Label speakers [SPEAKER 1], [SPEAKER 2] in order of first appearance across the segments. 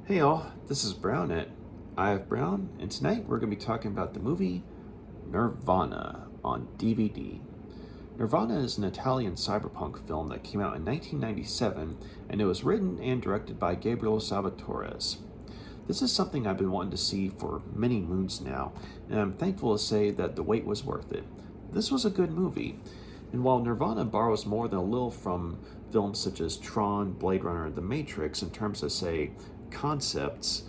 [SPEAKER 1] Hey y'all, this is Brown at IF Brown, and tonight we're going to be talking about the movie Nirvana on DVD. Nirvana is an Italian cyberpunk film that came out in 1997, and it was written and directed by Gabrielle Salvatores. This is something I've been wanting to see for many moons now, and I'm thankful to say that the wait was worth it. This was a good movie, and while Nirvana borrows more than a little from films such as Tron, Blade Runner, and The Matrix in terms of, say, concepts,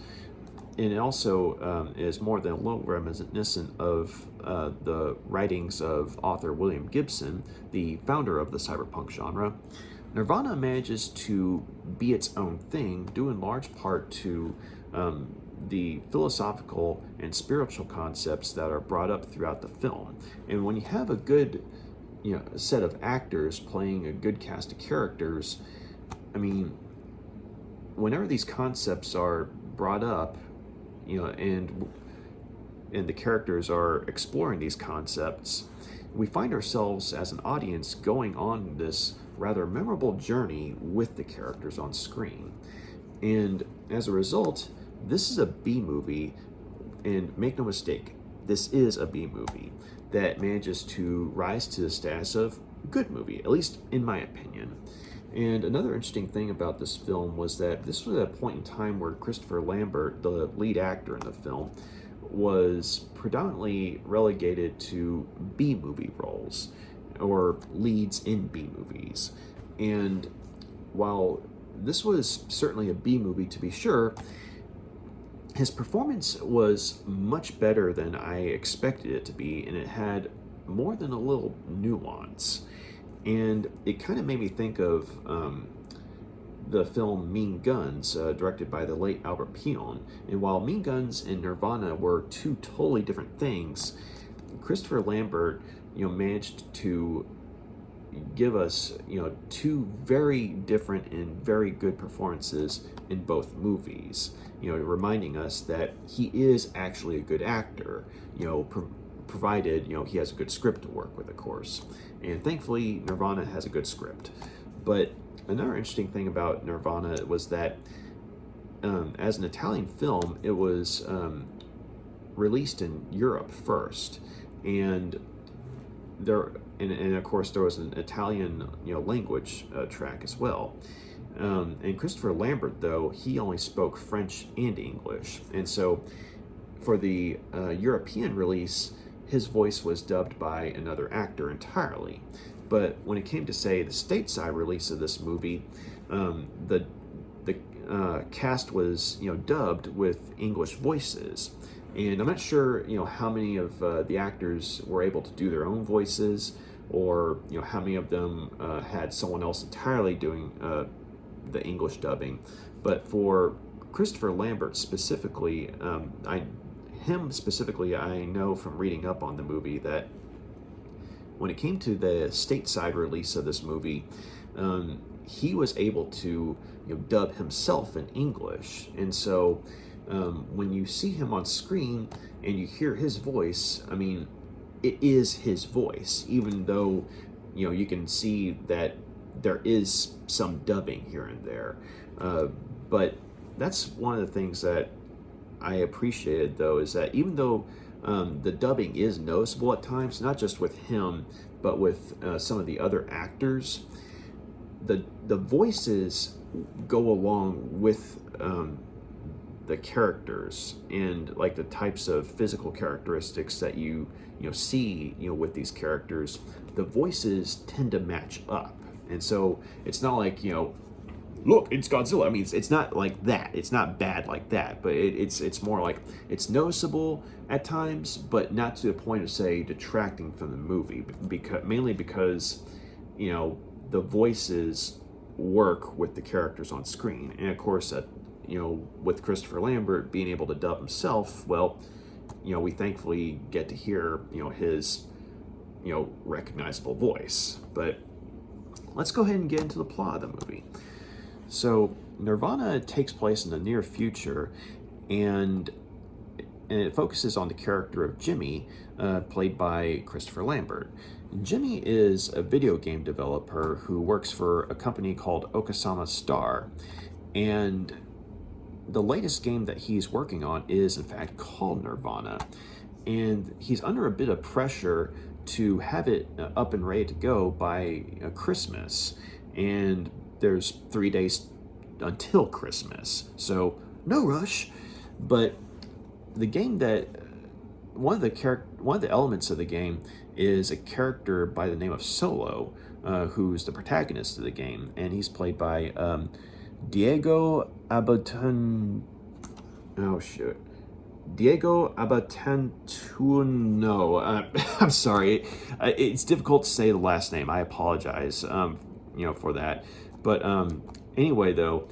[SPEAKER 1] and it also is more than a little reminiscent of the writings of author William Gibson, the founder of the cyberpunk genre. Nirvana manages to be its own thing, due in large part to the philosophical and spiritual concepts that are brought up throughout the film. And when you have a good set of actors playing a good cast of characters, I mean, whenever these concepts are brought up, and the characters are exploring these concepts, we find ourselves as an audience going on this rather memorable journey with the characters on screen. And as a result, this is a B movie, and make no mistake, this is a B movie that manages to rise to the status of good movie, at least in my opinion. And another interesting thing about this film was that this was a point in time where Christopher Lambert, the lead actor in the film, was predominantly relegated to B movie roles, or leads in B movies. And while this was certainly a B movie to be sure, his performance was much better than I expected it to be, and it had more than a little nuance. And it kind of made me think of the film Mean Guns, directed by the late Albert Pion. And while Mean Guns and Nirvana were two totally different things, Christopher Lambert, managed to give us, two very different and very good performances in both movies. Reminding us that he is actually a good actor. Provided he has a good script to work with, of course. And thankfully, Nirvana has a good script. But another interesting thing about Nirvana was that as an Italian film, it was released in Europe first, and of course there was an Italian language track as well. And Christopher Lambert, though, he only spoke French and English, and so for the European release, his voice was dubbed by another actor entirely. But when it came to, say, the stateside release of this movie, the cast was dubbed with English voices. And I'm not sure how many of the actors were able to do their own voices, or how many of them had someone else entirely doing the English dubbing. But for Christopher Lambert specifically, I know from reading up on the movie that when it came to the stateside release of this movie, he was able to dub himself in English. And so when you see him on screen and you hear his voice, I mean, it is his voice, even though you can see that there is some dubbing here and there. But that's one of the things that I appreciated, though, is that even though the dubbing is noticeable at times, not just with him, but with some of the other actors, the voices go along with the characters, and like the types of physical characteristics that you see with these characters, the voices tend to match up. And so it's not like look, it's Godzilla. I mean, it's not like that. It's not bad like that, but it's more like it's noticeable at times, but not to the point of, say, detracting from the movie, mainly because the voices work with the characters on screen. And of course, with Christopher Lambert being able to dub himself, well, we thankfully get to hear his recognizable voice. But let's go ahead and get into the plot of the movie. So Nirvana takes place in the near future, and it focuses on the character of Jimi, played by Christopher Lambert. Jimi is a video game developer who works for a company called Okasama Starr, and the latest game that he's working on is in fact called Nirvana, and he's under a bit of pressure to have it up and ready to go by Christmas, and there's 3 days until Christmas, so no rush. But the game that one of the elements of the game is a character by the name of Solo, who's the protagonist of the game, and he's played by Diego Abaton. Oh shit. Diego Abatantuno. I'm sorry. It's difficult to say the last name. I apologize, for that. But anyway, though,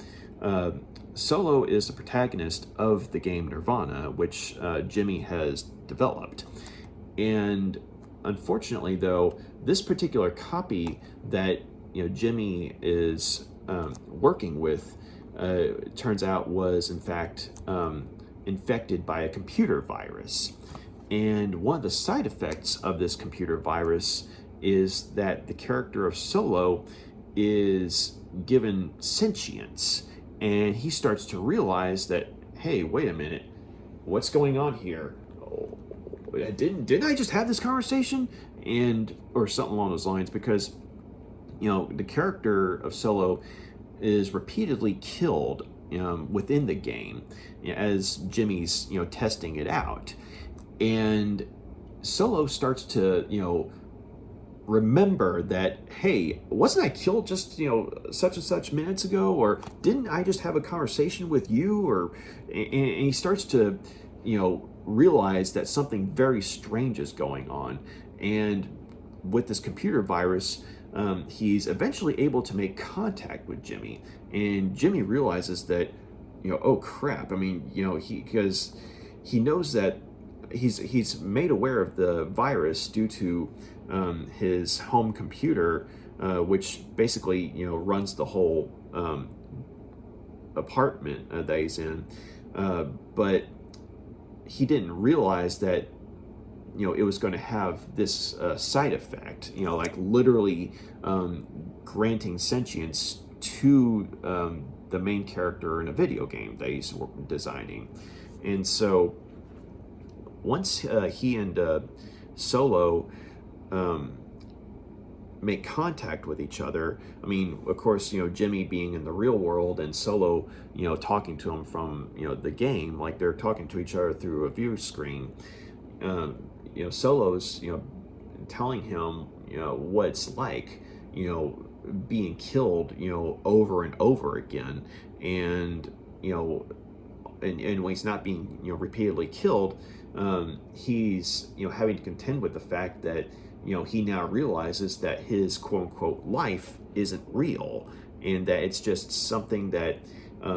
[SPEAKER 1] Solo is the protagonist of the game Nirvana, which Jimi has developed. And unfortunately, though, this particular copy that Jimi is working with turns out was in fact infected by a computer virus. And one of the side effects of this computer virus is that the character of Solo is given sentience, and he starts to realize that, hey, wait a minute, what's going on here? Didn't I just have this conversation? Or something along those lines, because the character of Solo is repeatedly killed within the game as Jimmy's testing it out, and Solo starts to remember that, hey, wasn't I killed just such and such minutes ago, or didn't I just have a conversation with you? Or and he starts to realize that something very strange is going on. And with this computer virus, he's eventually able to make contact with Jimi, and Jimi realizes that oh crap, I mean because he knows that he's made aware of the virus due to his home computer, which basically runs the whole apartment that he's in, but he didn't realize that it was going to have this side effect, like literally granting sentience to the main character in a video game that he's designing. And so once he and Solo make contact with each other, I mean, of course, Jimi being in the real world and Solo, talking to him from, the game, like they're talking to each other through a view screen. Solo's, telling him, what it's like, being killed, over and over again. And, and when he's not being, repeatedly killed, he's, having to contend with the fact that, he now realizes that his quote unquote life isn't real, and that it's just something that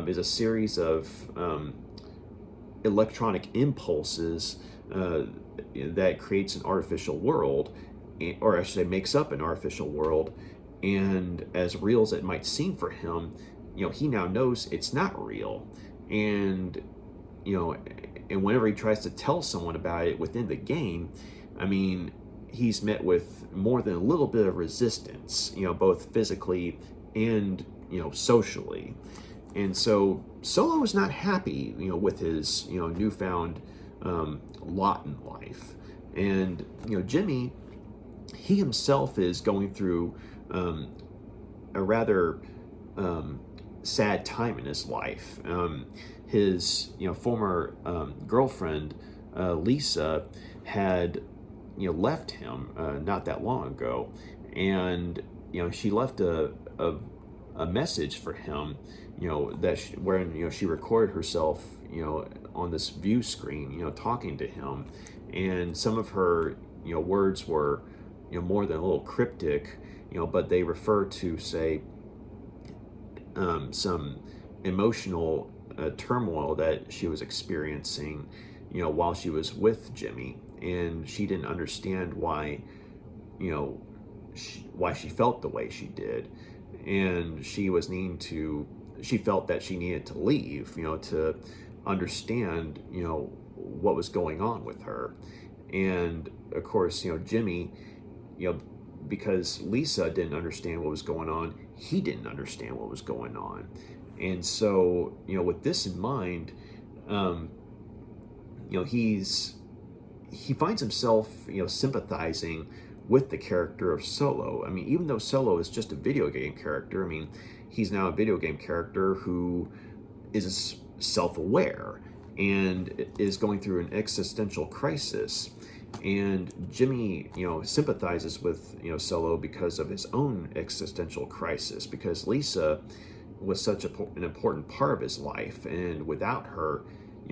[SPEAKER 1] is a series of electronic impulses that creates an artificial world, or I should say makes up an artificial world. And as real as it might seem for him, he now knows it's not real. And and whenever he tries to tell someone about it within the game, I mean, he's met with more than a little bit of resistance, both physically and socially. And so Solo is not happy, with his newfound lot in life. And Jimi, he himself is going through a rather sad time in his life. His former girlfriend Lisa had left him not that long ago, and she left a message for him, that wherein she recorded herself on this view screen, talking to him, and some of her words were more than a little cryptic, but they refer to, say, some emotional turmoil that she was experiencing while she was with Jimi, and she didn't understand why why she felt the way she did, and she felt that she needed to leave to understand what was going on with her. And of course Jimi, because Lisa didn't understand what was going on, he didn't understand what was going on. And so, with this in mind, he finds himself, sympathizing with the character of Solo. I mean, even though Solo is just a video game character, I mean, he's now a video game character who is self-aware and is going through an existential crisis. And Jimi, sympathizes with, Solo because of his own existential crisis, because Lisa was such an important part of his life, and without her,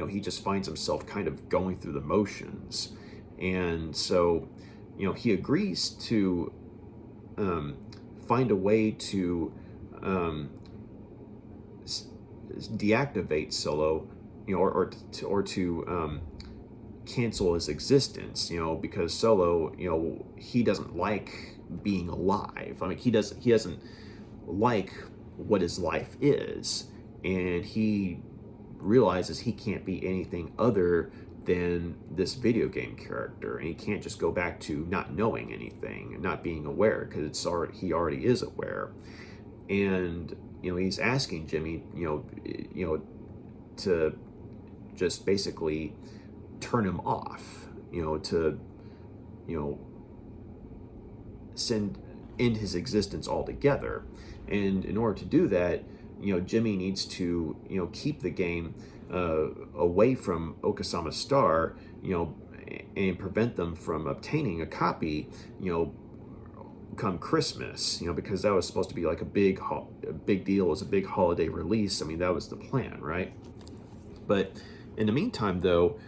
[SPEAKER 1] he just finds himself kind of going through the motions. And so, he agrees to find a way to deactivate Solo, or to cancel his existence, because Solo, he doesn't like being alive. I mean, he doesn't like what his life is, and he realizes he can't be anything other than this video game character, and he can't just go back to not knowing anything and not being aware, because he already is aware. And he's asking Jimi, to just basically turn him off, to end his existence altogether. And in order to do that, Jimi needs to keep the game away from Okasama Starr, and prevent them from obtaining a copy, come Christmas, because that was supposed to be like a big deal. It was a big holiday release. I mean, that was the plan, right? But in the meantime, though,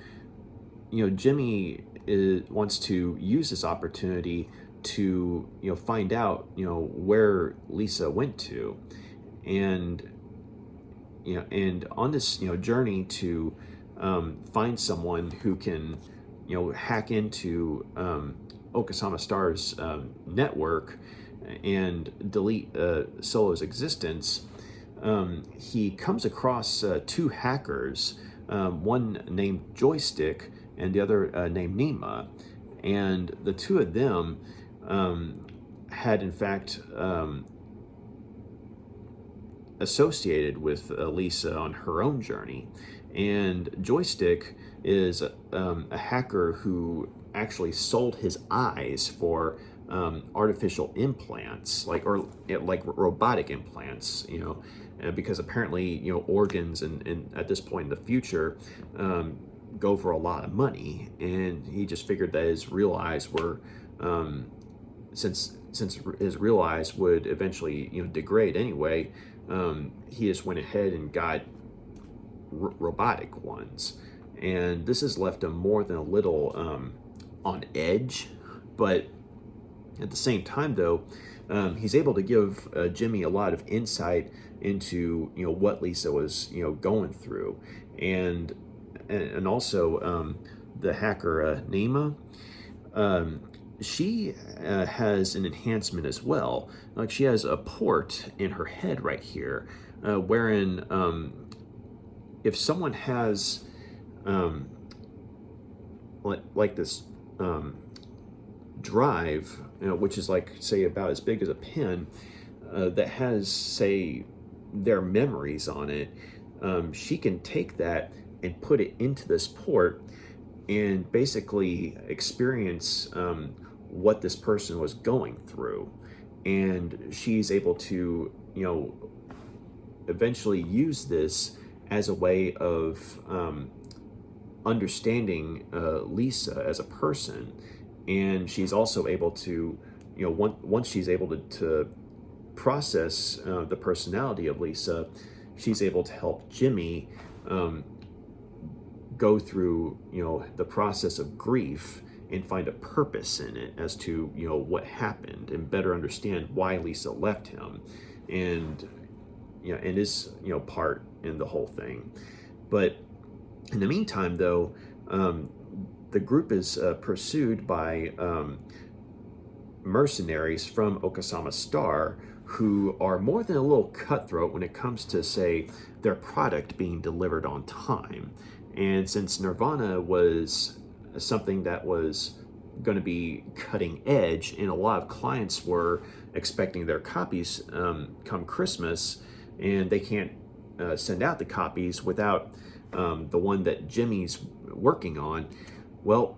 [SPEAKER 1] Jimi wants to use this opportunity to find out where Lisa went to, and and on this journey to find someone who can hack into Okasama Starr's network and delete Solo's existence. He comes across two hackers, one named Joystick and the other named Naima, and the two of them had in fact associated with Lisa on her own journey. And Joystick is a hacker who actually sold his eyes for artificial implants, like robotic implants, because apparently organs and at this point in the future go for a lot of money, and he just figured that his real eyes were since his real eyes would eventually degrade anyway, he just went ahead and got robotic ones. And this has left him more than a little on edge, but at the same time, though, he's able to give Jimi a lot of insight into what Lisa was going through, and also the hacker Naima. She has an enhancement as well. Like, she has a port in her head right here, wherein if someone has like this drive, which is like, say, about as big as a pen, that has, say, their memories on it, she can take that and put it into this port and basically experience what this person was going through. And she's able to, eventually use this as a way of understanding Lisa as a person. And she's also able to, once she's able to process the personality of Lisa, she's able to help Jimi go through, the process of grief and find a purpose in it as to, what happened, and better understand why Lisa left him, and his, part in the whole thing. But in the meantime, though, the group is pursued by mercenaries from Okasama Starr, who are more than a little cutthroat when it comes to, say, their product being delivered on time. And since Nirvana was something that was going to be cutting edge, and a lot of clients were expecting their copies come Christmas, and they can't send out the copies without the one that Jimi's working on, well,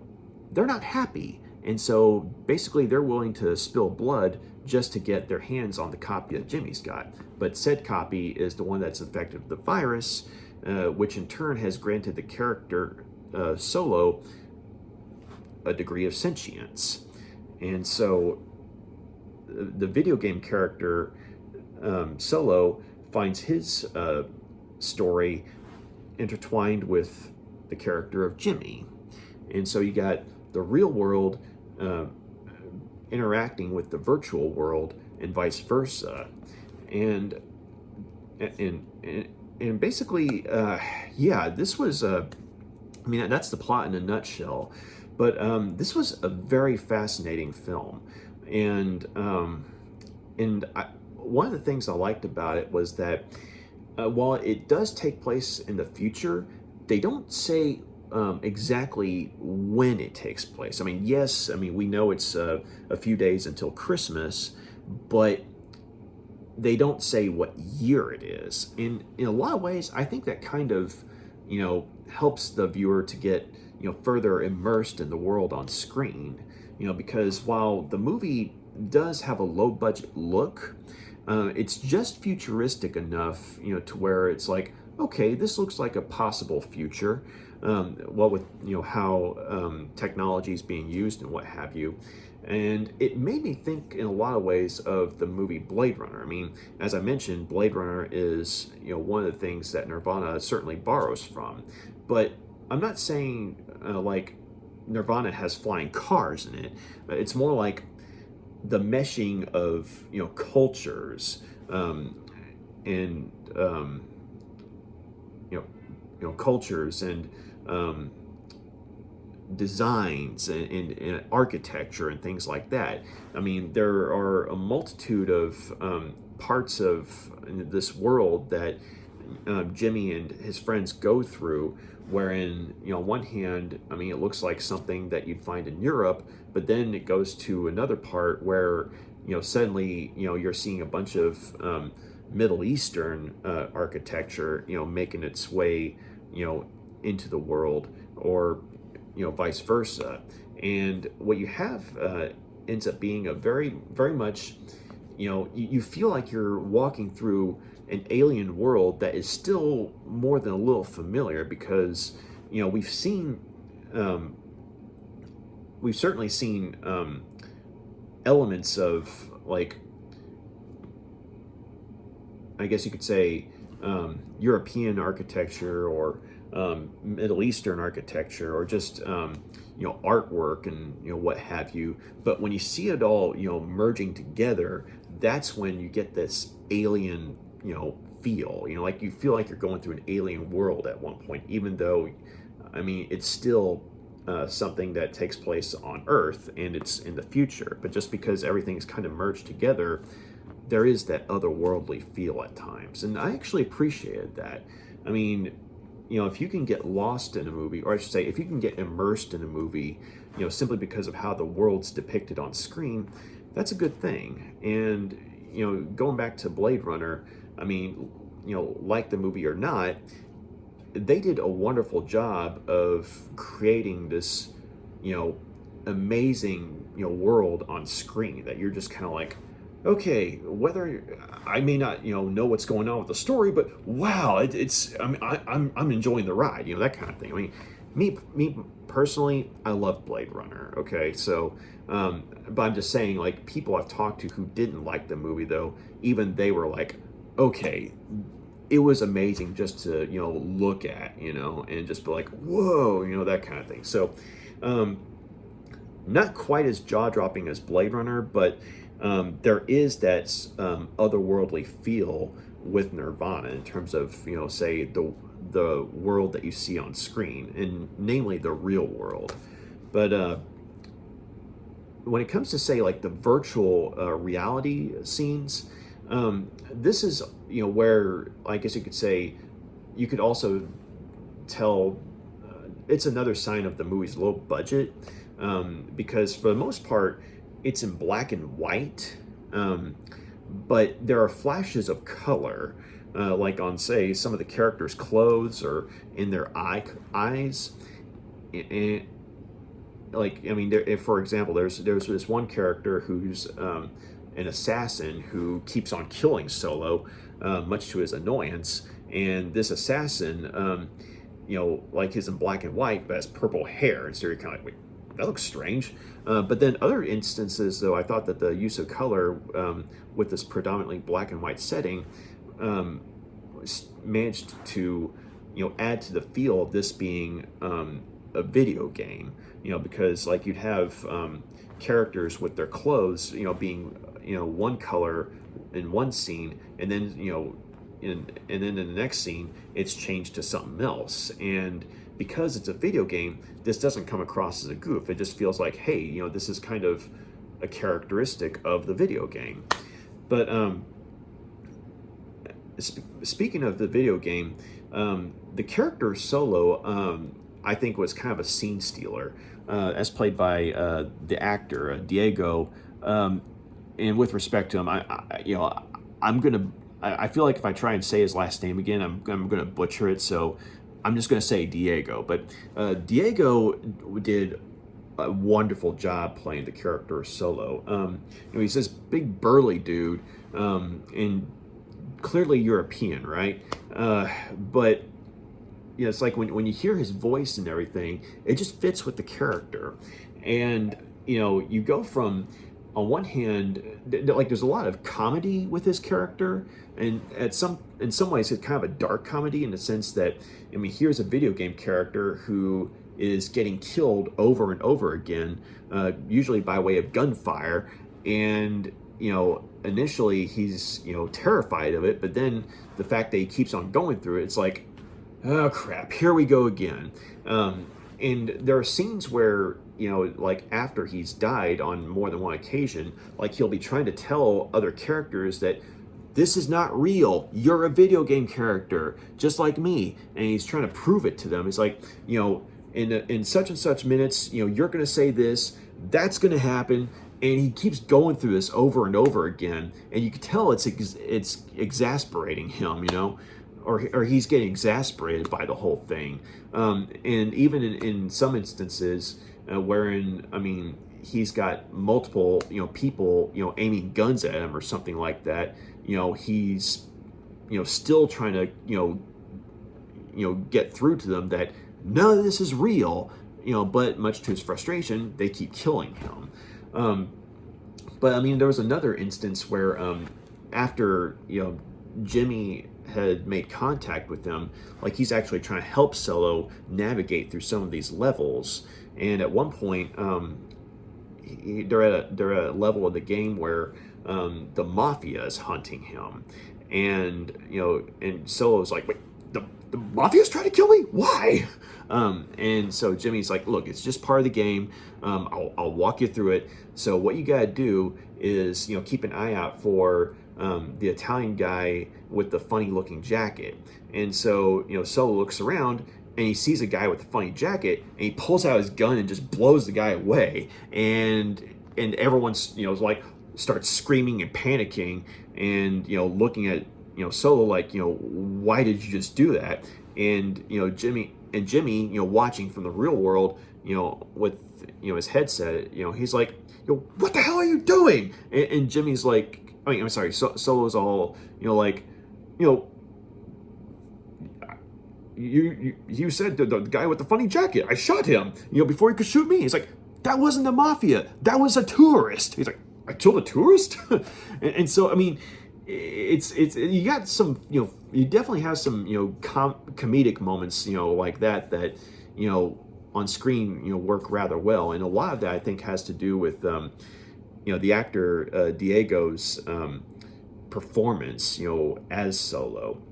[SPEAKER 1] they're not happy. And so basically they're willing to spill blood just to get their hands on the copy that Jimi's got. But said copy is the one that's infected with the virus, which in turn has granted the character Solo a degree of sentience. And so the video game character Solo finds his story intertwined with the character of Jimi. And so you got the real world interacting with the virtual world and vice versa. And basically, yeah, this was I mean, that's the plot in a nutshell. But this was a very fascinating film. And one of the things I liked about it was that while it does take place in the future, they don't say exactly when it takes place. I mean, yes, I mean, we know it's a few days until Christmas, but they don't say what year it is. In a lot of ways, I think that kind of, helps the viewer to get, further immersed in the world on screen, because while the movie does have a low budget look, it's just futuristic enough, to where it's like, okay, this looks like a possible future. Well, with how technology is being used and what have you. And it made me think in a lot of ways of the movie Blade Runner. I mean, as I mentioned, Blade Runner is one of the things that Nirvana certainly borrows from. But I'm not saying like Nirvana has flying cars in it. It's more like the meshing of cultures and cultures and designs and architecture and things like that. I mean, there are a multitude of parts of this world that Jimi and his friends go through, wherein, on one hand, I mean, it looks like something that you'd find in Europe, but then it goes to another part where, suddenly, you're seeing a bunch of Middle Eastern architecture, making its way, into the world, or vice versa. And what you have ends up being a very, very much, you feel like you're walking through an alien world that is still more than a little familiar, because we've certainly seen elements of, like, I guess you could say European architecture, or Middle Eastern architecture, or just artwork and what have you. But when you see it all merging together, that's when you get this alien feel. Like you feel like you're going through an alien world at one point, even though, I mean, it's still something that takes place on Earth and it's in the future. But just because everything is kind of merged together, there is that otherworldly feel at times, and I actually appreciated that. I mean, if you can get lost in a movie, or I should say, if you can get immersed in a movie, simply because of how the world's depicted on screen, that's a good thing. And, going back to Blade Runner, I mean, like the movie or not, they did a wonderful job of creating this, amazing, world on screen that you're just kind of like, okay, whether I may not, know what's going on with the story, but wow, it's I mean, I'm enjoying the ride, that kind of thing. I mean, me personally, I love Blade Runner. Okay, so, but I'm just saying, like, people I've talked to who didn't like the movie, though, even they were like, okay, it was amazing just to look at, and just be like, whoa, that kind of thing. So, not quite as jaw-dropping as Blade Runner, but there is that otherworldly feel with Nirvana in terms of, say, the world that you see on screen, and namely the real world. But when it comes to, say, like the virtual reality scenes, this is, where, I guess you could say, you could also tell it's another sign of the movie's low budget, because for the most part, it's in black and white, but there are flashes of color, like on, say, some of the characters' clothes or in their eyes. And, like, I mean, for example, there's this one character who's an assassin who keeps on killing Solo, much to his annoyance. And this assassin, like, is in black and white, but has purple hair. And so you're kind of like, wait, that looks strange. But then other instances, though, I thought that the use of color with this predominantly black and white setting managed to, add to the feel of this being a video game. Because, like, you'd have characters with their clothes, being, one color in one scene, and then, and then in the next scene, it's changed to something else. And because it's a video game, this doesn't come across as a goof. It just feels like, hey, this is kind of a characteristic of the video game. But speaking of the video game, the character Solo, I think, was kind of a scene stealer, as played by the actor Diego. And with respect to him, I feel like if I try and say his last name again, I'm gonna butcher it. So I'm just gonna say Diego. But Diego did a wonderful job playing the character Solo. He's this big burly dude, and clearly European, right? But it's like when you hear his voice and everything, it just fits with the character. And you go from, on one hand, like, there's a lot of comedy with his character, and in some ways it's kind of a dark comedy, in the sense that, here's a video game character who is getting killed over and over again, usually by way of gunfire, and initially he's terrified of it, but then the fact that he keeps on going through it, it's like, oh crap, here we go again. And there are scenes where, like, after he's died on more than one occasion, like, he'll be trying to tell other characters that this is not real. You're a video game character, just like me. And he's trying to prove it to them. It's like, in such and such minutes, you're going to say this, that's going to happen. And he keeps going through this over and over again. And you can tell it's exasperating him, or he's getting exasperated by the whole thing. And even in some instances, wherein, he's got multiple, people, aiming guns at him or something like that, he's, still trying to, get through to them that none of this is real, but much to his frustration, they keep killing him. But there was another instance where, after, Jimmy had made contact with them, like, he's actually trying to help Solo navigate through some of these levels. And at one point, they're at a level of the game where the mafia is hunting him, and and Solo's like, wait, the mafia's trying to kill me? Why? And so Jimmy's like, look, it's just part of the game. I'll walk you through it. So what you gotta do is keep an eye out for the Italian guy with the funny looking jacket. And so Solo looks around and he sees a guy with a funny jacket, and he pulls out his gun and just blows the guy away. And everyone's like, starts screaming and panicking, and looking at Solo like, why did you just do that? And Jimmy watching from the real world, with his headset, he's like, what the hell are you doing? And Jimmy's like, I'm sorry, Solo's all like, you said the guy with the funny jacket, I shot him, before he could shoot me. He's like, that wasn't the mafia, that was a tourist. He's like, I killed a tourist? and so, it's you got some, you definitely have some, comedic moments, like that, on screen, work rather well. And a lot of that, I think, has to do with, the actor Diego's performance, as Solo.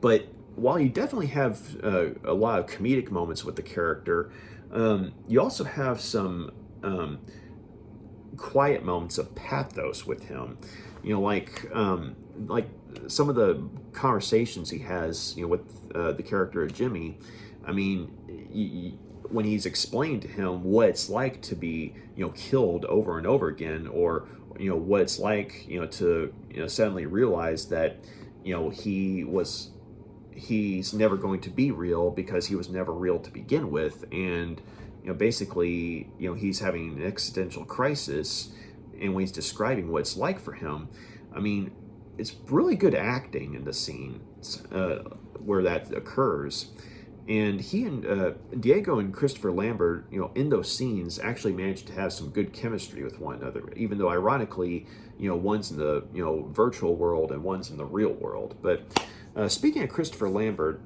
[SPEAKER 1] But while you definitely have a lot of comedic moments with the character, you also have some quiet moments of pathos with him. Like some of the conversations he has, with the character of Jimmy. When he's explained to him what it's like to be, killed over and over again, or what it's like, to suddenly realize that, he's never going to be real because he was never real to begin with, and basically, he's having an existential crisis, and when he's describing what it's like for him, I mean, it's really good acting in the scene where that occurs. And he and Diego and Christopher Lambert, in those scenes, actually managed to have some good chemistry with one another. Even though, ironically, one's in the virtual world and one's in the real world. But speaking of Christopher Lambert,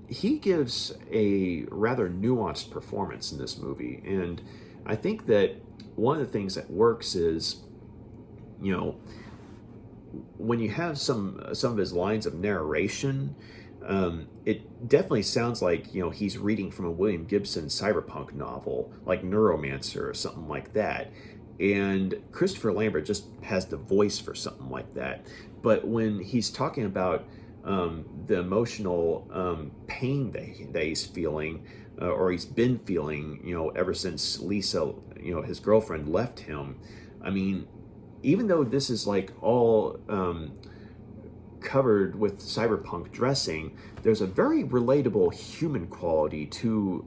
[SPEAKER 1] he gives a rather nuanced performance in this movie, and I think that one of the things that works is, when you have some of his lines of narration. It definitely sounds like he's reading from a William Gibson cyberpunk novel, like Neuromancer or something like that. And Christopher Lambert just has the voice for something like that. But when he's talking about the emotional pain that he's feeling, or he's been feeling, ever since Lisa, his girlfriend, left him. I mean, even though this is like all covered with cyberpunk dressing, there's a very relatable human quality to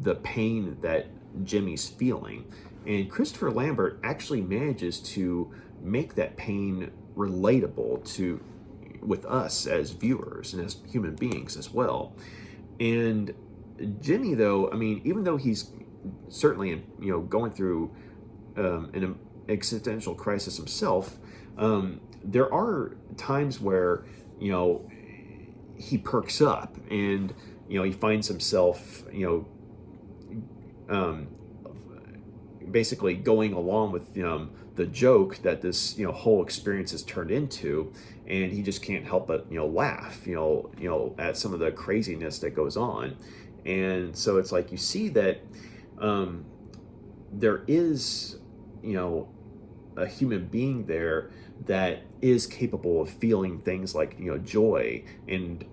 [SPEAKER 1] the pain that Jimi's feeling. And Christopher Lambert actually manages to make that pain relatable with us as viewers and as human beings as well. And Jimi, though, I mean, even though he's certainly going through an existential crisis himself, there are times where he perks up, and he finds himself basically going along with the joke that this whole experience has turned into, and he just can't help but laugh at some of the craziness that goes on. And so it's like you see that there is a human being there that is capable of feeling things like joy and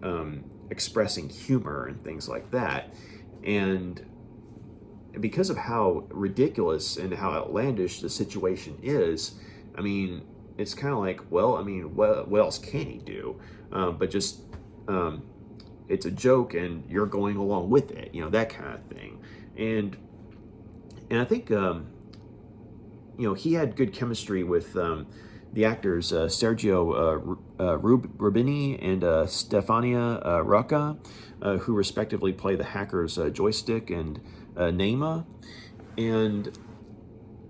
[SPEAKER 1] expressing humor and things like that. And because of how ridiculous and how outlandish the situation is, I mean, it's kind of like, well, I mean, what else can he do? But just it's a joke, and you're going along with it, that kind of thing. And I think he had good chemistry with the actors Sergio Rubini and Stefania Rocca, who respectively play the hackers Joystick and Naima. And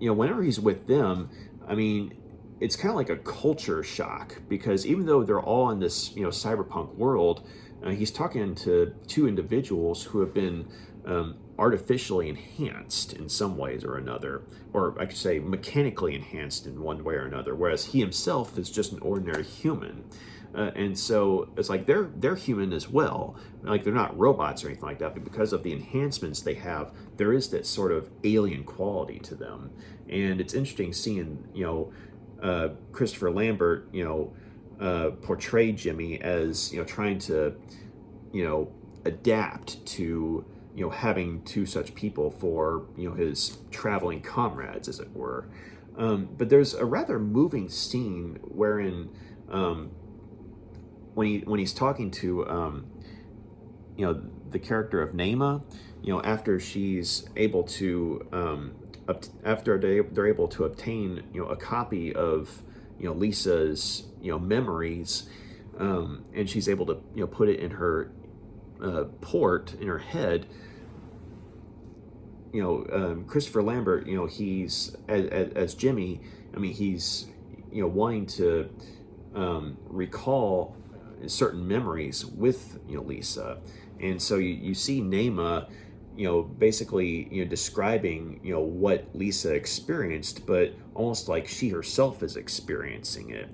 [SPEAKER 1] whenever he's with them, I mean, it's kind of like a culture shock, because even though they're all in this cyberpunk world, he's talking to two individuals who have been artificially enhanced in some ways or another, or I could say mechanically enhanced in one way or another, whereas he himself is just an ordinary human. And so it's like they're human as well. Like, they're not robots or anything like that, but because of the enhancements they have, there is that sort of alien quality to them. And it's interesting seeing Christopher Lambert portray Jimi as trying to adapt to having two such people for his traveling comrades, as it were. But there's a rather moving scene wherein when he's talking to the character of Naima, after she's able to after they're able to obtain a copy of Lisa's memories, and she's able to put it in her port in her head. Christopher Lambert, he's as Jimi. I mean, he's wanting to recall certain memories with Lisa, and so you see Naima, basically describing what Lisa experienced, but almost like she herself is experiencing it.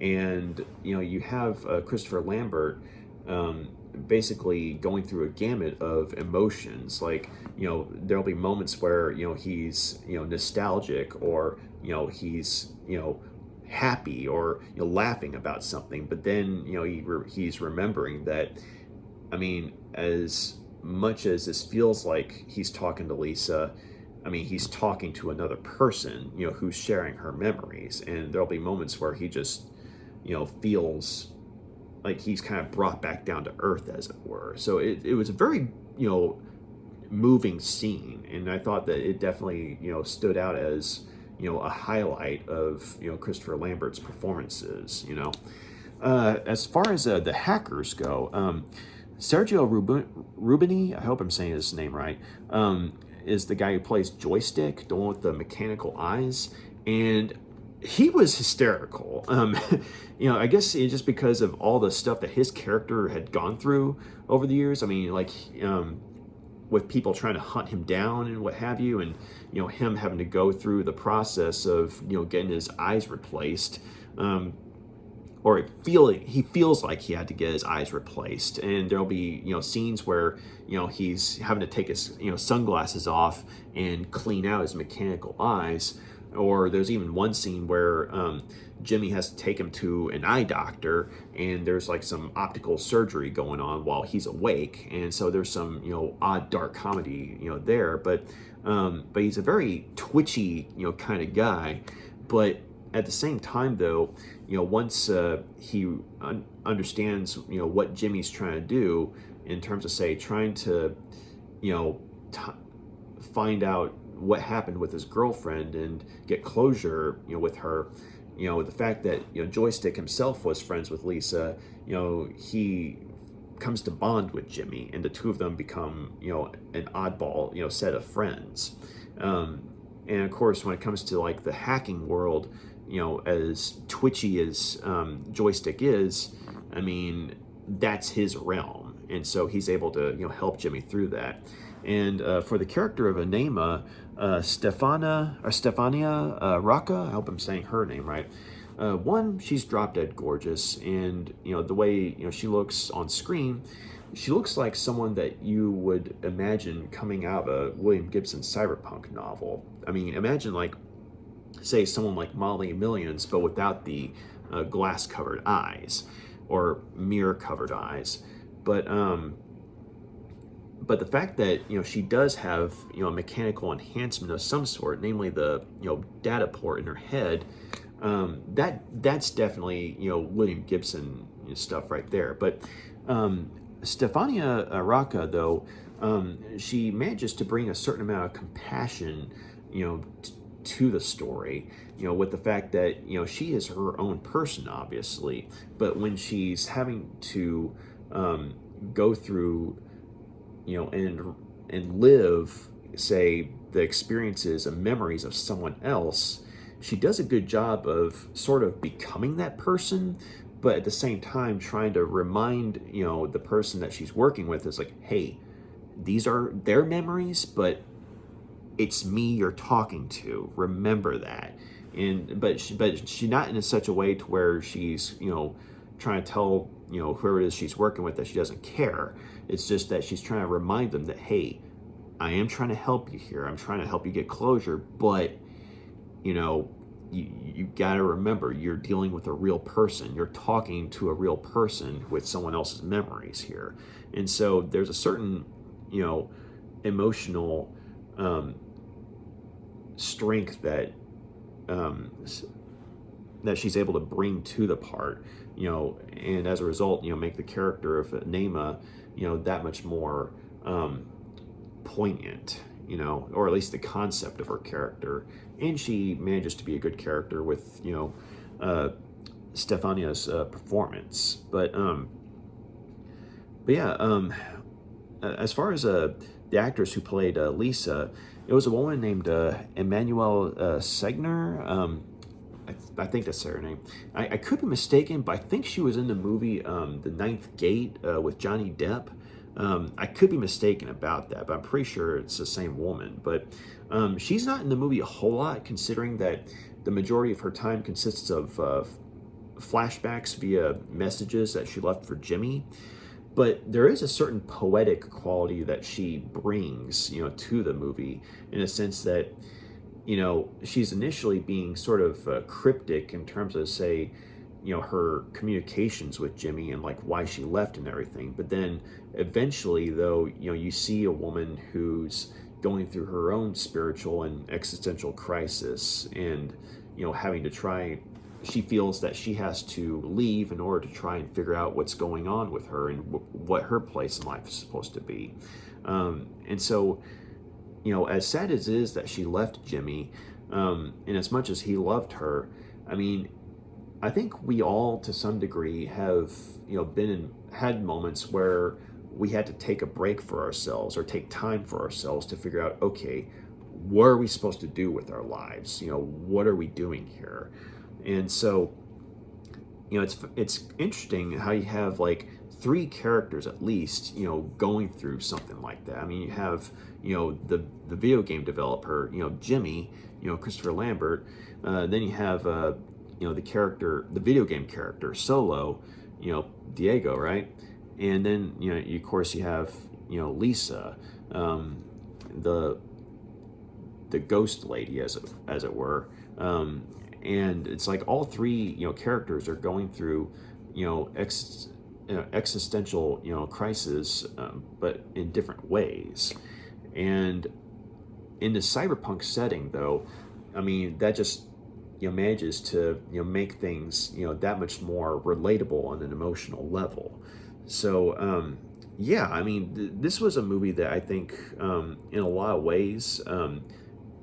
[SPEAKER 1] And you have Christopher Lambert basically going through a gamut of emotions. Like there'll be moments where he's nostalgic, or he's happy, or laughing about something, but then he's remembering that, I mean, as much as this feels like he's talking to Lisa, I mean, he's talking to another person who's sharing her memories. And there'll be moments where he just feels like he's kind of brought back down to earth, as it were. So it was a very, moving scene, and I thought that it definitely, stood out as, a highlight of, Christopher Lambert's performances. As far as the hackers go, Sergio Rubini, I hope I'm saying his name right, is the guy who plays Joystick, the one with the mechanical eyes, and he was hysterical. I guess it's just because of all the stuff that his character had gone through over the years. I mean, like, with people trying to hunt him down and what have you, and him having to go through the process of getting his eyes replaced, or he feels like he had to get his eyes replaced, and there'll be scenes where he's having to take his sunglasses off and clean out his mechanical eyes. Or there's even one scene where Jimi has to take him to an eye doctor, and there's like some optical surgery going on while he's awake, and so there's some odd dark comedy there. But he's a very twitchy kind of guy. But at the same time, though, once he understands what Jimmy's trying to do in terms of, say, trying to find out what happened with his girlfriend and get closure with her, the fact that Joystick himself was friends with Lisa, he comes to bond with Jimi, and the two of them become an oddball set of friends. And of course, when it comes to like the hacking world, as twitchy as Joystick is, I mean, that's his realm, and so he's able to help Jimi through that. And for the character of Naima, Stefania Rocca, I hope I'm saying her name right. One, she's drop dead gorgeous, and the way she looks on screen, she looks like someone that you would imagine coming out of a William Gibson cyberpunk novel. I mean, imagine like, say, someone like Molly Millions, but without the glass-covered eyes or mirror-covered eyes. But the fact that she does have a mechanical enhancement of some sort, namely the data port in her head, that's definitely William Gibson stuff right there. But Stefania Rocca, though, she manages to bring a certain amount of compassion to the story, with the fact that she is her own person, obviously, but when she's having to go through and live, say, the experiences and memories of someone else, she does a good job of sort of becoming that person, but at the same time trying to remind the person that she's working with is like, hey, these are their memories, but it's me you're talking to. Remember that. But she's not in such a way to where she's trying to tell whoever it is she's working with that she doesn't care. It's just that she's trying to remind them that, hey, I am trying to help you here. I'm trying to help you get closure, but you got to remember, you're dealing with a real person. You're talking to a real person with someone else's memories here. And so there's a certain emotional strength that she's able to bring to the part, and as a result, make the character of Naima, that much more poignant, or at least the concept of her character. And she manages to be a good character with, Stefania's performance. But yeah, as far as the actress who played Lisa, it was a woman named Emmanuelle Segner. I think that's her name. I could be mistaken, but I think she was in the movie The Ninth Gate with Johnny Depp. I could be mistaken about that, but I'm pretty sure it's the same woman. But she's not in the movie a whole lot, considering that the majority of her time consists of flashbacks via messages that she left for Jimi. But there is a certain poetic quality that she brings, to the movie, in a sense that, she's initially being sort of cryptic in terms of, say, her communications with Jimi and like why she left and everything. But then eventually, though, you see a woman who's going through her own spiritual and existential crisis, and having to try she feels that she has to leave in order to try and figure out what's going on with her and what her place in life is supposed to be. And so, as sad as it is that she left Jimi, and as much as he loved her, I mean, I think we all, to some degree, have had moments where we had to take a break for ourselves or take time for ourselves to figure out, okay, what are we supposed to do with our lives? What are we doing here? And so, it's interesting how you have like three characters at least, going through something like that. I mean, you have, the video game developer, Jimi, Christopher Lambert. Then you have, the video game character, Solo, Diego, right? And then, of course, you have, Lisa, the ghost lady, as it were. And it's like all three, characters are going through, existential, crisis, but in different ways. And in the cyberpunk setting, though, I mean, that just manages to make things that much more relatable on an emotional level. So yeah, I mean, this was a movie that I think in a lot of ways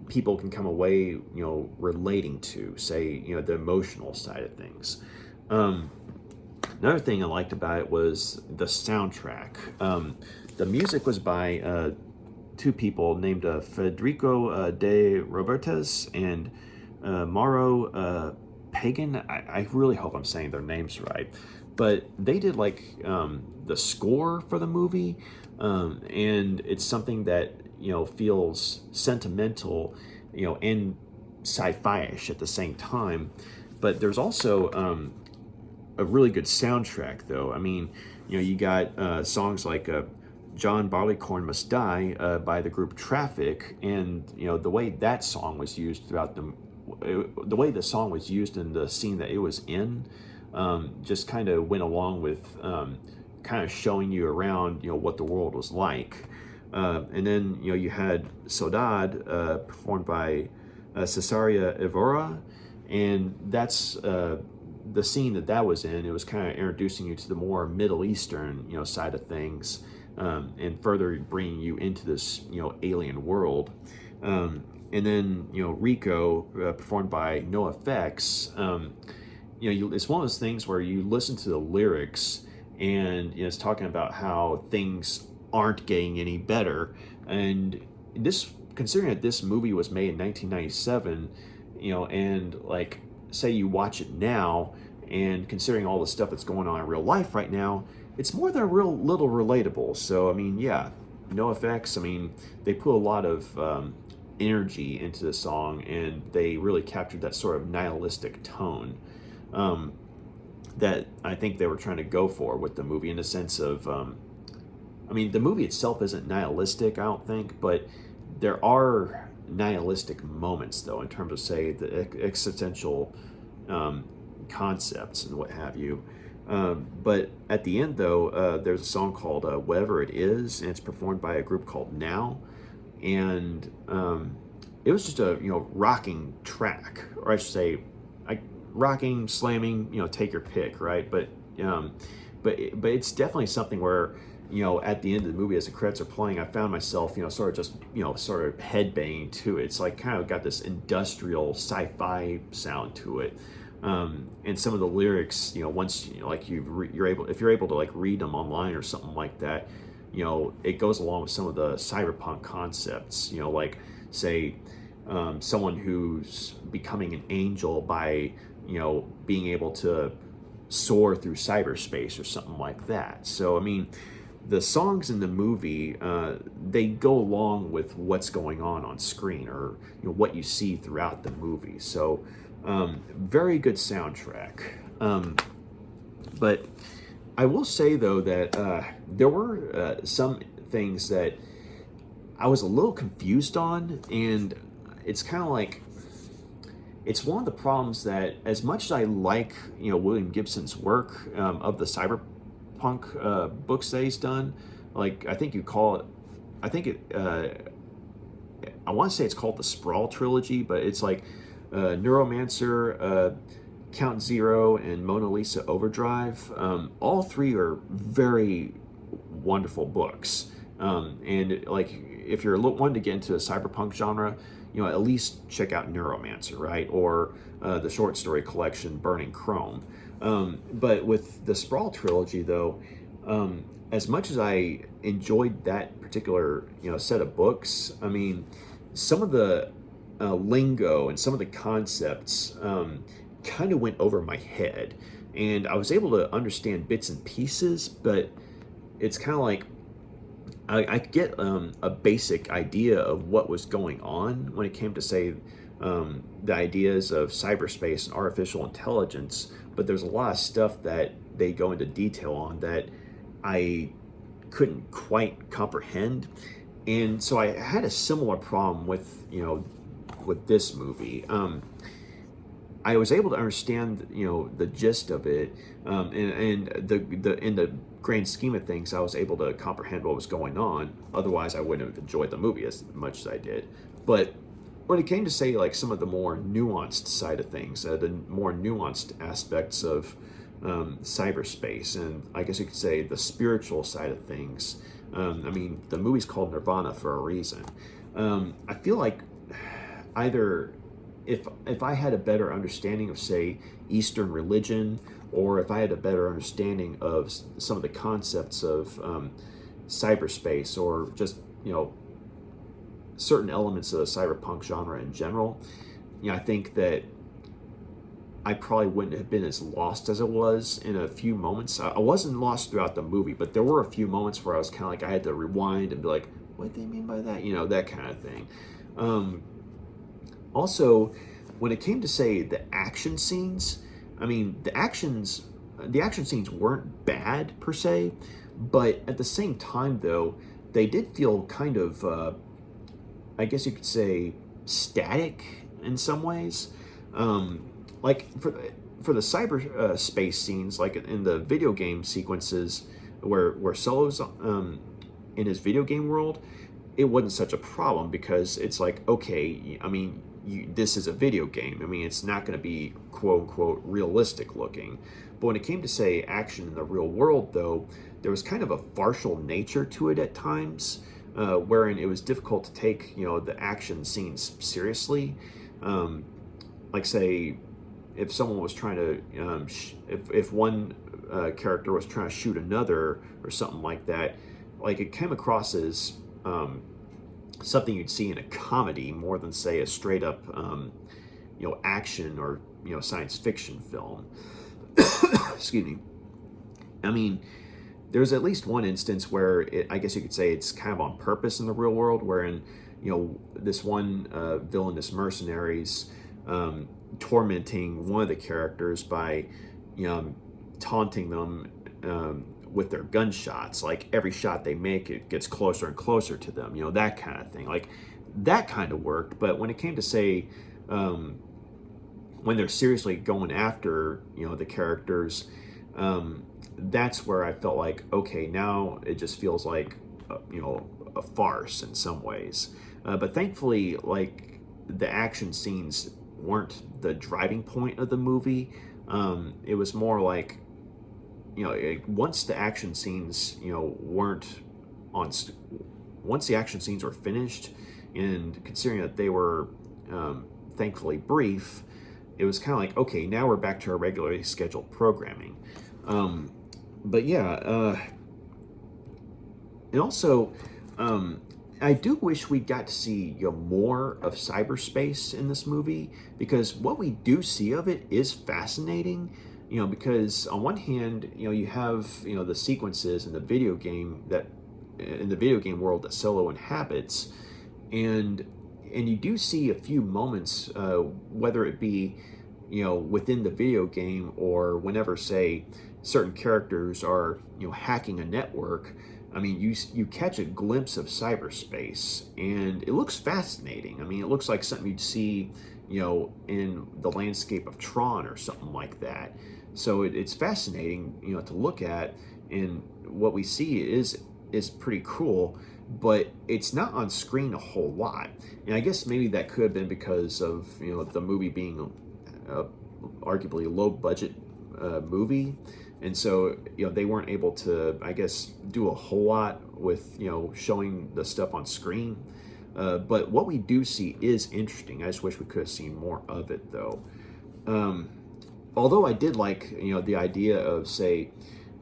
[SPEAKER 1] people can come away relating to, say, the emotional side of things. Another thing I liked about it was the soundtrack. The music was by two people named Federico de Robertes and Mauro Pagan. I really hope I'm saying their names right. But they did like the score for the movie, and it's something that feels sentimental, and sci-fi-ish at the same time. But there's also a really good soundtrack, though. I mean, you got songs like John Barleycorn Must Die by the group Traffic, and the way that song was used throughout the way the song was used in the scene that it was in, just kind of went along with kind of showing you around what the world was like. And then you had Saudade performed by Cesaria Evora, and that's the scene that was in. It was kind of introducing you to the more Middle Eastern side of things, and further bringing you into this alien world. And then Rico, performed by NoFX. It's one of those things where you listen to the lyrics and it's talking about how things aren't getting any better. And this, considering that this movie was made in 1997, and like, say you watch it now, and considering all the stuff that's going on in real life right now, it's more than a real little relatable. So I mean, yeah, NoFX. I mean, they put a lot of energy into the song, and they really captured that sort of nihilistic tone that I think they were trying to go for with the movie, in the sense of, I mean, the movie itself isn't nihilistic, I don't think, but there are nihilistic moments, though, in terms of, say, the existential concepts and what have you. But at the end, though, there's a song called Whatever It Is, and it's performed by a group called Now. And it was just a rocking track, or I should say, rocking, slamming, take your pick, right? But it's definitely something where at the end of the movie, as the credits are playing, I found myself sort of just sort of headbanging to it. It's like kind of got this industrial sci-fi sound to it. And some of the lyrics, once like you're able to like read them online or something like that, it goes along with some of the cyberpunk concepts, like, say, someone who's becoming an angel by, being able to soar through cyberspace or something like that. So, I mean, the songs in the movie, they go along with what's going on screen, or what you see throughout the movie. So, very good soundtrack. But I will say, though, that there were some things that I was a little confused on, and it's kind of like, it's one of the problems that, as much as I like, William Gibson's work of the cyberpunk books that he's done, like, I think you call it, I want to say it's called the Sprawl trilogy, but it's like Neuromancer, Count Zero and Mona Lisa Overdrive. All three are very wonderful books. And like, if you're wanting to get into the cyberpunk genre, at least check out Neuromancer, right? Or the short story collection Burning Chrome. But with the Sprawl trilogy, though, as much as I enjoyed that particular set of books, I mean, some of the lingo and some of the concepts kind of went over my head, and I was able to understand bits and pieces, but it's kind of like I get a basic idea of what was going on when it came to, say, the ideas of cyberspace and artificial intelligence, but there's a lot of stuff that they go into detail on that I couldn't quite comprehend. And so I had a similar problem with this movie. I was able to understand the gist of it, and the in the grand scheme of things, I was able to comprehend what was going on. Otherwise, I wouldn't have enjoyed the movie as much as I did. But when it came to, say, like some of the more nuanced side of things, the more nuanced aspects of cyberspace, and I guess you could say the spiritual side of things. I mean, the movie's called Nirvana for a reason. I feel like either if I had a better understanding of, say, Eastern religion, or if I had a better understanding of some of the concepts of cyberspace, or just certain elements of the cyberpunk genre in general, I think that I probably wouldn't have been as lost as I was in a few moments. I wasn't lost throughout the movie, but there were a few moments where I was kind of like, I had to rewind and be like, what do they mean by that? That kind of thing. Also, when it came to, say, the action scenes, I mean, the action scenes weren't bad per se, but at the same time, though, they did feel kind of, I guess you could say, static in some ways. Like for the cyber space scenes, like in the video game sequences where Solo's in his video game world, it wasn't such a problem because it's like, okay, I mean, this is a video game. I mean, it's not going to be quote unquote realistic looking. But when it came to, say, action in the real world, though, there was kind of a farcical nature to it at times, wherein it was difficult to take the action scenes seriously. Like, say, if someone was trying to, if one character was trying to shoot another or something like that, like, it came across as something you'd see in a comedy more than, say, a straight up, action or science fiction film. Excuse me. I mean, there's at least one instance where I guess you could say it's kind of on purpose in the real world, wherein this one villainous mercenaries tormenting one of the characters by taunting them with their gunshots. Like, every shot they make, it gets closer and closer to them, that kind of thing. Like, that kind of worked. But when it came to, say, when they're seriously going after the characters, that's where I felt like, okay, now it just feels like a farce in some ways. But thankfully, like, the action scenes weren't the driving point of the movie. It was more like, once the action scenes weren't on, once the action scenes were finished, and considering that they were thankfully brief, it was kind of like, okay, now we're back to our regularly scheduled programming. But yeah, and also, I do wish we got to see more of cyberspace in this movie, because what we do see of it is fascinating. Because on one hand, you have the sequences in the video game world that Solo inhabits, and you do see a few moments, whether it be within the video game or whenever, say, certain characters are hacking a network. I mean, you catch a glimpse of cyberspace, and it looks fascinating. I mean, it looks like something you'd see in the landscape of Tron or something like that. So it's fascinating to look at, and what we see is pretty cool, but it's not on screen a whole lot. And I guess maybe that could have been because of the movie being arguably low budget movie, and so they weren't able to, I guess, do a whole lot with showing the stuff on screen. But what we do see is interesting. I just wish we could have seen more of it, though. Although I did like the idea of, say,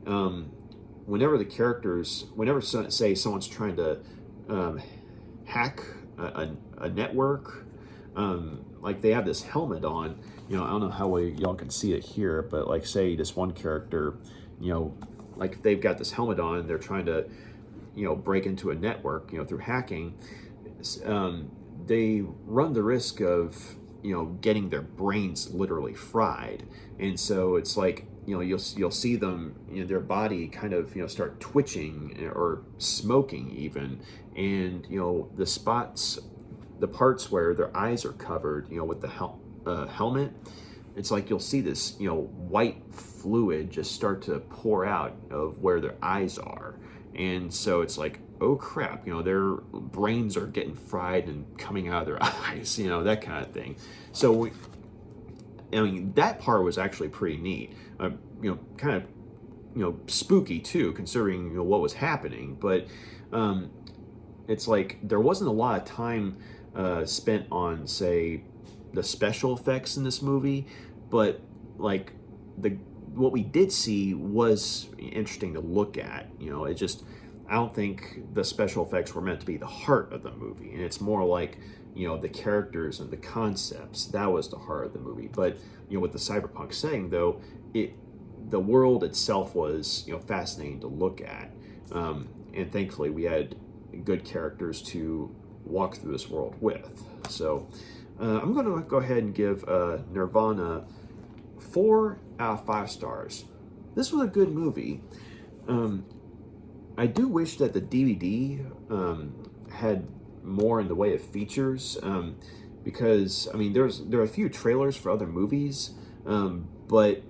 [SPEAKER 1] whenever the characters, whenever say someone's trying to hack a network, like they have this helmet on. I don't know how well y'all can see it here, but like say this one character, like if they've got this helmet on, they're trying to, break into a network, through hacking. They run the risk of, getting their brains literally fried, and so it's like you'll see them, their body kind of start twitching or smoking even, and the parts where their eyes are covered, with the helmet, it's like you'll see this, white fluid just start to pour out of where their eyes are. And so it's like, oh crap, their brains are getting fried and coming out of their eyes, that kind of thing. So, that part was actually pretty neat. Kind of, spooky too, considering what was happening. But it's like there wasn't a lot of time spent on, say, the special effects in this movie, but like what we did see was interesting to look at. It just, I don't think the special effects were meant to be the heart of the movie, and it's more like the characters and the concepts. That was the heart of the movie. But with the cyberpunk setting, though, the world itself was fascinating to look at, and thankfully we had good characters to walk through this world with. So I'm going to go ahead and give Nirvana 4 out of 5 stars. This was a good movie. I do wish that the DVD had more in the way of features, because there are a few trailers for other movies, but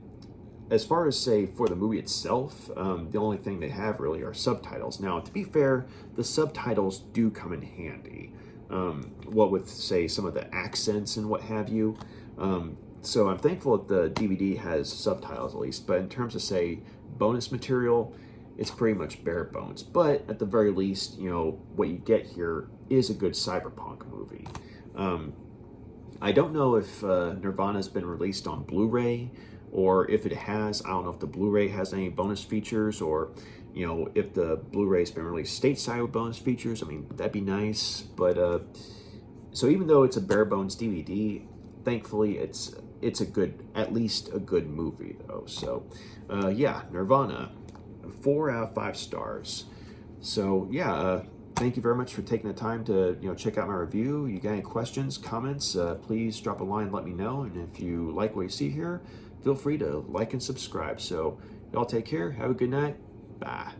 [SPEAKER 1] as far as, say, for the movie itself, the only thing they have really are subtitles. Now, to be fair, the subtitles do come in handy. What with, say, some of the accents and what have you. So I'm thankful that the DVD has subtitles at least. But in terms of, say, bonus material, it's pretty much bare bones. But at the very least, what you get here is a good cyberpunk movie. I don't know if Nirvana's been released on Blu-ray, or if it has. I don't know if the Blu-ray has any bonus features, or if the Blu-ray's been released stateside with bonus features. That'd be nice. But so even though it's a bare bones DVD, thankfully it's a good, at least a good movie though. So yeah, Nirvana, 4 out of 5 stars. So yeah, thank you very much for taking the time to check out my review. You got any questions, comments, please drop a line and let me know. And if you like what you see here, feel free to like and subscribe. So y'all take care. Have a good night. Bye.